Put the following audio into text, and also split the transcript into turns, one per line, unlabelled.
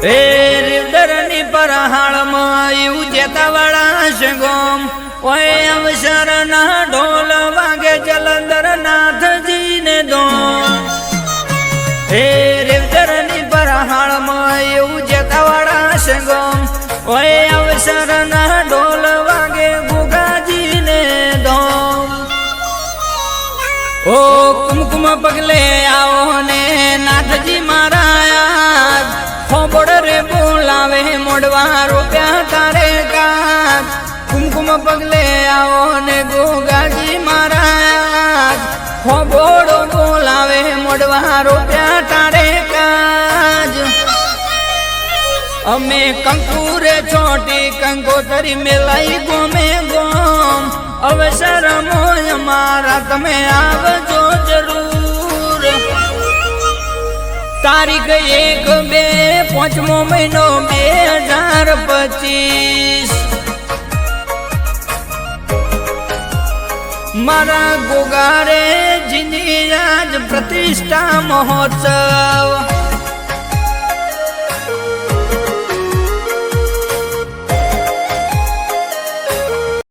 એ રીવદરની પરહાળમાં એવું જેતાવાળા શગોમ ઓય અવસરના ઢોલ વાગે જલંધર નાથજીને દોમ એ રીવદરની પરહાળમાં એવું જેતાવાળા શગોમ ઓય અવસરના ઢોલ વાગે ગુગાજીને દોમ ઓ કુમકુમ પગલે આવો ને નાથજી મારા ખોબડ રે બોલાવે મોડવા રૂપિયા તારે કાજ કુમકુમ પગલે આવો ને ગોગાજી મહારાજ ખોબડ બોલાવે મોડવા રૂપિયા તારે કાજ અમે કંકુરે ચોટી કંકોતરી મેલાઈ ગોમે ગોમ અવસર મોય મારા તમે આવજો જરૂર તારીખ 1-2 5મો મહિનો 2025 મારા ગોગારે જીની આજ પ્રતિષ્ઠા મહોત્સવ